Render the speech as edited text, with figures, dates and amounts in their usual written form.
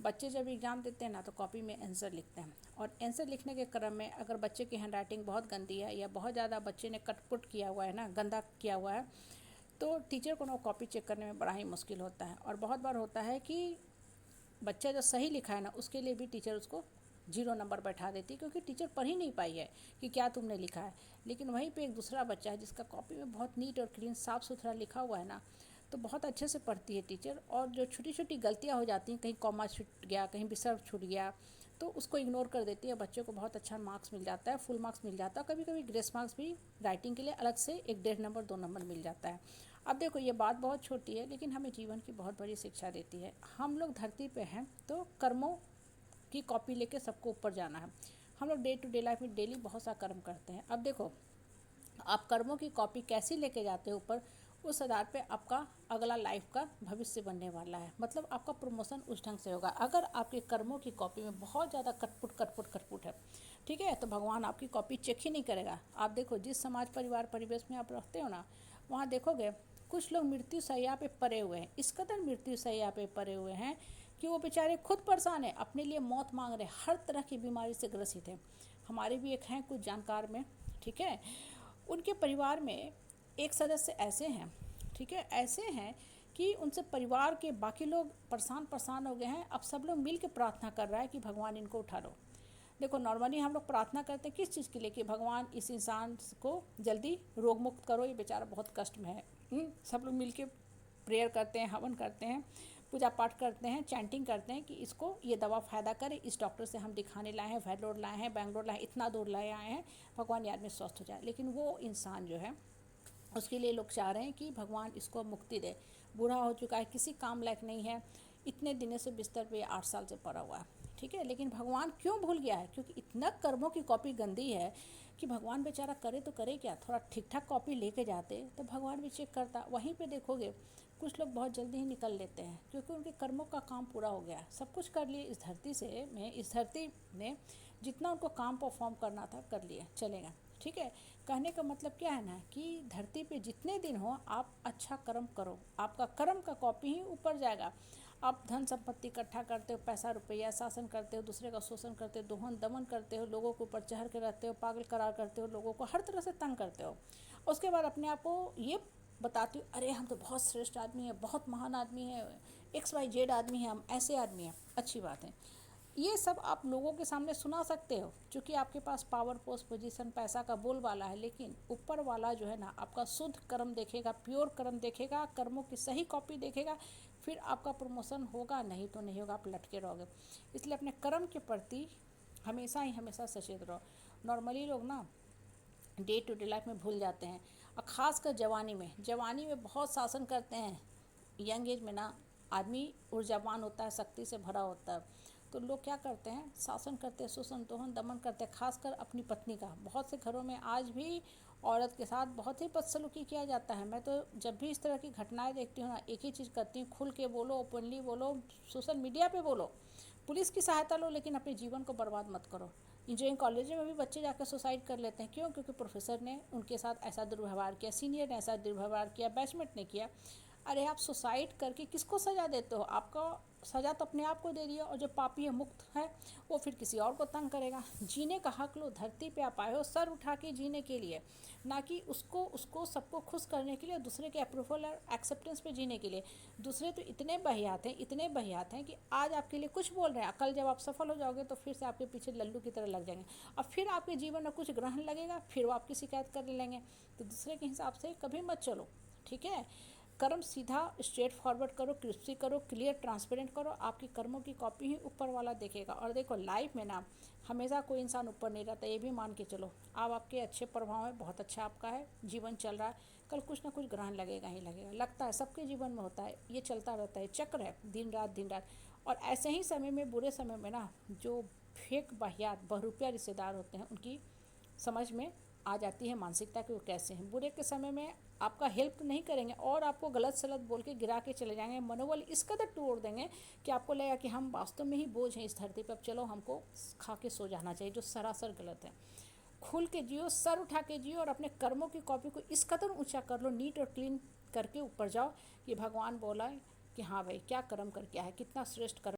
बच्चे जब एग्ज़ाम देते हैं ना तो कॉपी में आंसर लिखते हैं, और आंसर लिखने के क्रम में अगर बच्चे की हैंडराइटिंग बहुत गंदी है या बहुत ज़्यादा बच्चे ने कटपुट किया हुआ है ना, गंदा किया हुआ है, तो टीचर को ना कॉपी चेक करने में बड़ा ही मुश्किल होता है। और बहुत बार होता है कि बच्चा जो सही लिखा है ना उसके लिए भी टीचर उसको 0 नंबर बैठा देती है, क्योंकि टीचर पढ़ ही नहीं पाई है कि क्या तुमने लिखा है। लेकिन वहीं पे एक दूसरा बच्चा है जिसका कॉपी में बहुत नीट और क्लीन साफ़ सुथरा लिखा हुआ है ना, तो बहुत अच्छे से पढ़ती है टीचर। और जो छोटी छोटी गलतियाँ हो जाती हैं, कहीं कॉमा छूट गया, कहीं विसर्ग छूट गया, तो उसको इग्नोर कर देती है, बच्चे को बहुत अच्छा मार्क्स मिल जाता है, फुल मार्क्स मिल जाता है। कभी कभी ग्रेस मार्क्स भी राइटिंग के लिए अलग से 1-1.5 नंबर 2 नंबर मिल जाता है। अब देखो ये बात बहुत छोटी है, लेकिन हमें जीवन की बहुत बड़ी शिक्षा देती है। हम लोग धरती पे हैं तो कर्मों की कॉपी लेके सबको ऊपर जाना है। हम लोग डे टू डे लाइफ में डेली बहुत सा कर्म करते हैं। अब देखो आप कर्मों की कॉपी कैसी लेके जाते हो ऊपर, उस आधार पे आपका अगला लाइफ का भविष्य बनने वाला है। मतलब आपका प्रमोशन उस ढंग से होगा। अगर आपके कर्मों की कॉपी में बहुत ज़्यादा कटपुट कटपुट कटपुट है, ठीक है, तो भगवान आपकी कॉपी चेक ही नहीं करेगा। आप देखो जिस समाज परिवार परिवेश में आप रहते हो ना, वहाँ देखोगे कुछ लोग मृत्यु शैया पे पड़े हुए हैं, इस कदर मृत्यु शैया पे पड़े हुए हैं कि वो बेचारे खुद परेशान हैं, अपने लिए मौत मांग रहे हैं, हर तरह की बीमारी से ग्रसित हैं। हमारे भी एक हैं कुछ जानकार में, ठीक है, उनके परिवार में एक सदस्य ऐसे हैं, ठीक है, ऐसे हैं कि उनसे परिवार के बाकी लोग परेशान परेशान हो गए हैं। अब सब लोग मिल के प्रार्थना कर रहा है कि भगवान इनको उठा लो। देखो नॉर्मली हम लोग प्रार्थना करते हैं किस चीज़ के लिए, कि भगवान इस इंसान को जल्दी रोग मुक्त करो, ये बेचारा बहुत कष्ट में है। सब लोग मिल के प्रेयर करते हैं, हवन करते हैं, पूजा पाठ करते हैं, चैंटिंग करते हैं कि इसको ये दवा फ़ायदा करे, इस डॉक्टर से हम दिखाने लाए हैं, वेलोर लाए हैं, बेंगलोर लाए हैं, इतना दूर लाए आए हैं, भगवान याद में स्वस्थ हो जाए। लेकिन वो इंसान जो है उसके लिए लोग चाह रहे हैं कि भगवान इसको मुक्ति दे, बूढ़ा हो चुका है, किसी काम लायक नहीं है, इतने दिनों से बिस्तर पे 8 साल से पड़ा हुआ है, ठीक है। लेकिन भगवान क्यों भूल गया है, क्योंकि इतना कर्मों की कॉपी गंदी है कि भगवान बेचारा करे तो करे क्या। थोड़ा ठीक ठाक कॉपी लेके जाते तो भगवान भी चेक करता। वहीं पे देखोगे कुछ लोग बहुत जल्दी ही निकल लेते हैं, क्योंकि उनके कर्मों का काम पूरा हो गया, सब कुछ कर लिए इस धरती से में, इस धरती ने जितना उनको काम परफॉर्म करना था कर लिए, चलेगा, ठीक है। कहने का मतलब क्या है ना, कि धरती पे जितने दिन हो आप अच्छा कर्म करो, आपका कर्म का कॉपी ही ऊपर जाएगा। आप धन संपत्ति इकट्ठा करते हो, पैसा रुपया, शासन करते हो, दूसरे का शोषण करते हो, दोहन दमन करते हो, लोगों के ऊपर चढ़ के रहते हो, पागल करार करते हो, लोगों को हर तरह से तंग करते हो। उसके बाद अपने आप को ये बताती हूँ अरे हम तो बहुत श्रेष्ठ आदमी है, बहुत महान आदमी है, XYZ आदमी है, हम ऐसे आदमी हैं। अच्छी बात है, ये सब आप लोगों के सामने सुना सकते हो क्योंकि आपके पास पावर, पोस्ट, पोजीशन, पैसा का बोलबाला है। लेकिन ऊपर वाला जो है ना आपका शुद्ध कर्म देखेगा, प्योर कर्म देखेगा, कर्मों की सही कॉपी देखेगा, फिर आपका प्रमोशन होगा, नहीं तो नहीं होगा, आप लटके रहोगे। इसलिए अपने कर्म के प्रति हमेशा ही हमेशा सचेत रहो। नॉर्मली लोग ना डे टू डे लाइफ में भूल जाते हैं, और ख़ासकर जवानी में बहुत शासन करते हैं। यंग एज में ना आदमी ऊर्जावान होता है, शक्ति से भरा होता है, तो लोग क्या करते हैं, शासन करते हैं, शोषण दोहन दमन करते हैं, खासकर अपनी पत्नी का। बहुत से घरों में आज भी औरत के साथ बहुत ही बदसलूकी किया जाता है। मैं तो जब भी इस तरह की घटनाएं देखती हूँ ना, एक ही चीज़ करती हूँ, खुल के बोलो, ओपनली बोलो, सोशल मीडिया पे बोलो, पुलिस की सहायता लो, लेकिन अपने जीवन को बर्बाद मत करो। इंजीनियरिंग कॉलेज में भी बच्चे जाकर सुसाइड कर लेते हैं, क्यों? क्योंकि प्रोफेसर ने उनके साथ ऐसा दुर्व्यवहार किया, सीनियर ने ऐसा दुर्व्यवहार किया, बैचमेट ने किया। अरे आप सुसाइड करके किसको सज़ा देते हो? आपका सज़ा तो अपने आप को दे दिया, और जो पापी है, मुक्त है, वो फिर किसी और को तंग करेगा। जीने का हक लो, धरती पे आप आए हो सर उठा के जीने के लिए, ना कि उसको सबको खुश करने के लिए, दूसरे के अप्रूवल और एक्सेप्टेंस पे जीने के लिए। दूसरे तो इतने बहियात हैं, इतने बहियात हैं कि आज आपके लिए कुछ बोल रहे हैं, कल जब आप सफल हो जाओगे तो फिर से आपके पीछे लल्लू की तरह लग जाएंगे, और फिर आपके जीवन में कुछ ग्रहण लगेगा, फिर वो आपकी शिकायत कर लेंगे। तो दूसरे के हिसाब से कभी मत चलो, ठीक है। कर्म सीधा स्ट्रेट फॉरवर्ड करो, क्रिस्पी करो, क्लियर ट्रांसपेरेंट करो, आपकी कर्मों की कॉपी ही ऊपर वाला देखेगा। और देखो लाइफ में ना हमेशा कोई इंसान ऊपर नहीं रहता, ये भी मान के चलो। आप आपके अच्छे प्रभाव है, बहुत अच्छा आपका है, जीवन चल रहा है, कल कुछ ना कुछ ग्रहण लगेगा ही लगेगा, लगता है, सबके जीवन में होता है, ये चलता रहता है, चक्र है, दिन रात दिन रात। और ऐसे ही समय में, बुरे समय में ना, जो फेक बाहियात बहुरूपिया रिश्तेदार होते हैं, उनकी समझ में आ जाती है मानसिकता कि वो कैसे हैं। बुरे के समय में आपका हेल्प तो नहीं करेंगे, और आपको गलत सलत बोल के गिरा के चले जाएंगे, मनोबल इस कदर तोड़ देंगे कि आपको लगेगा कि हम वास्तव में ही बोझ हैं इस धरती पर, अब चलो हमको खा के सो जाना चाहिए, जो सरासर गलत है। खुल के जियो, सर उठा के जियो, और अपने कर्मों की कॉपी को इस कदर ऊंचा कर लो, नीट और क्लीन करके ऊपर जाओ, कि भगवान बोला है कि हाँ भाई क्या कर्म करके आया है, कितना श्रेष्ठ कर्म